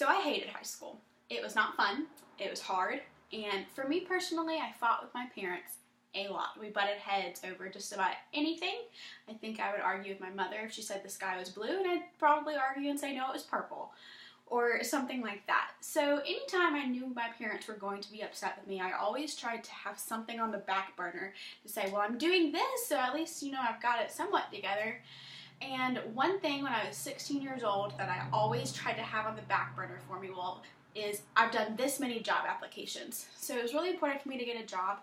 So I hated high school. It was not fun. It was hard. And for me personally, I fought with my parents a lot. We butted heads over just about anything. I think I would argue with my mother if she said the sky was blue, and I'd probably argue and say no, it was purple, or something like that. So anytime I knew my parents were going to be upset with me, I always tried to have something on the back burner to say, well, I'm doing this, so at least, I've got it somewhat together. And one thing when I was 16 years old that I always tried to have on the back burner for me, is I've done this many job applications. So it was really important for me to get a job,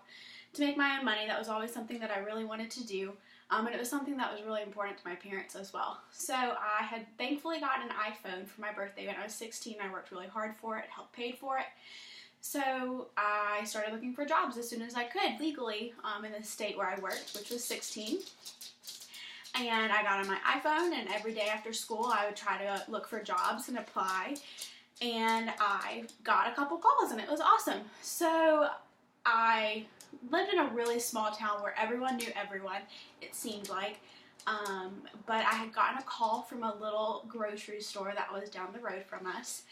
to make my own money. That was always something that I really wanted to do. And it was something that was really important to my parents as well. So I had thankfully gotten an iPhone for my birthday when I was 16. I worked really hard for it, helped pay for it. So I started looking for jobs as soon as I could legally in the state where I worked, which was 16. And I got on my iPhone, and every day after school I would try to look for jobs and apply. And I got a couple calls, and it was awesome. So I lived in a really small town where everyone knew everyone, it seemed like. But I had gotten a call from a little grocery store that was down the road from us.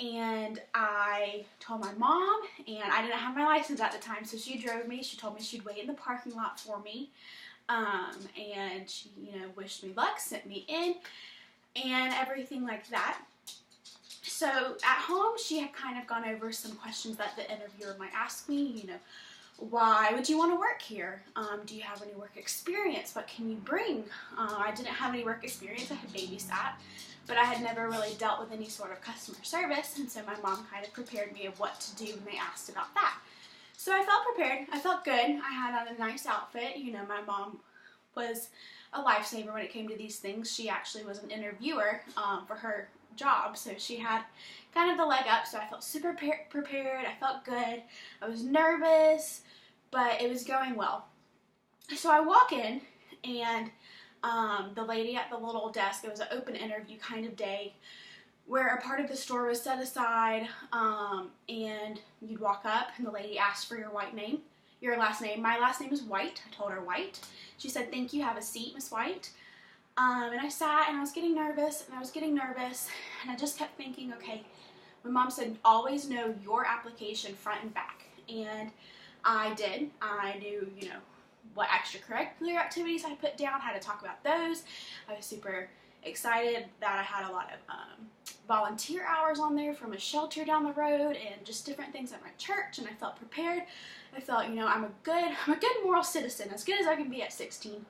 And I told my mom, and I didn't have my license at the time, so she drove me. She told me she'd wait in the parking lot for me. And she, wished me luck, sent me in, and everything like that. So at home, she had kind of gone over some questions that the interviewer might ask me, why would you want to work here? Do you have any work experience? What can you bring? I didn't have any work experience. I had babysat, but I had never really dealt with any sort of customer service, and so my mom kind of prepared me of what to do when they asked about that. So I felt prepared. I felt good. I had on a nice outfit. My mom was a lifesaver when it came to these things. She actually was an interviewer for her job, so she had kind of the leg up, so I felt super prepared. I felt good. I was nervous, but it was going well. So I walk in, and the lady at the little desk, it was an open interview kind of day, where a part of the store was set aside, and you'd walk up, and the lady asked for your last name. My last name is White. I told her White. She said, "Thank you, have a seat, Miss White." And I sat, and I was getting nervous, and I just kept thinking, okay, my mom said, always know your application front and back, and I did. I knew, what extracurricular activities I put down, how to talk about those. I was super excited that I had a lot of volunteer hours on there from a shelter down the road and just different things at my church, and I felt prepared. I felt, I'm a good moral citizen, as good as I can be at 16.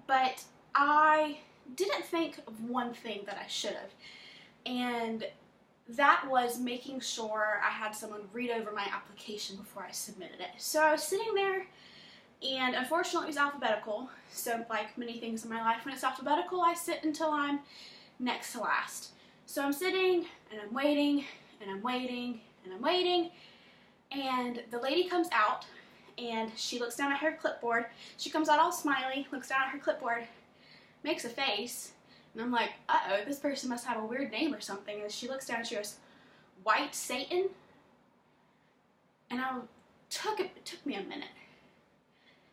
But I didn't think of one thing that I should have, and that was making sure I had someone read over my application before I submitted it. So I was sitting there, and unfortunately it was alphabetical, so like many things in my life, when it's alphabetical, I sit until I'm next to last. So I'm sitting, and I'm waiting, and I'm waiting, and I'm waiting, and the lady comes out, and she looks down at her clipboard. She comes out all smiley, looks down at her clipboard, makes a face, and I'm like, uh-oh, this person must have a weird name or something. And she looks down and she goes, "White Satan?" And it took me a minute.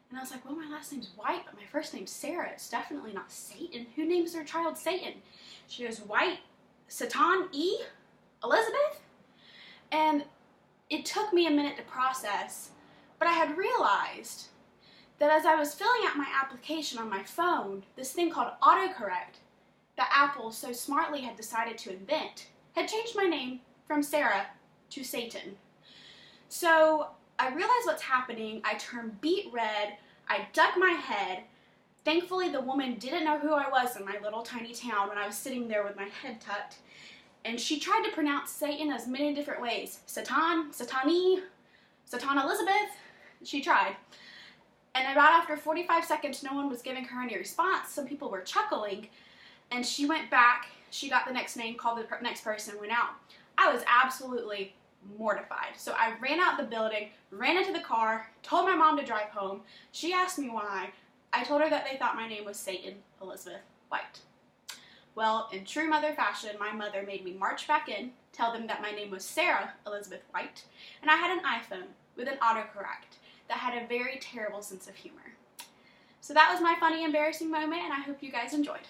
And I was like, well, my last name's White, but my first name's Sarah. It's definitely not Satan. Who names their child Satan? She goes, "White Satan E. Elizabeth?" And it took me a minute to process, but I had realized that as I was filling out my application on my phone, this thing called autocorrect that Apple so smartly had decided to invent had changed my name from Sarah to Satan. So I realized what's happening. I turned beet red. I ducked my head. Thankfully, the woman didn't know who I was in my little tiny town when I was sitting there with my head tucked. And she tried to pronounce Satan as many different ways. Satan, Satani, Satan Elizabeth. She tried. And about after 45 seconds, no one was giving her any response. Some people were chuckling. And she went back. She got the next name, called the next person, went out. I was absolutely mortified. So I ran out the building, ran into the car, told my mom to drive home. She asked me why. I told her that they thought my name was Satan Elizabeth White. Well, in true mother fashion, my mother made me march back in, tell them that my name was Sarah Elizabeth White, and I had an iPhone with an autocorrect that had a very terrible sense of humor. So that was my funny, embarrassing moment, and I hope you guys enjoyed.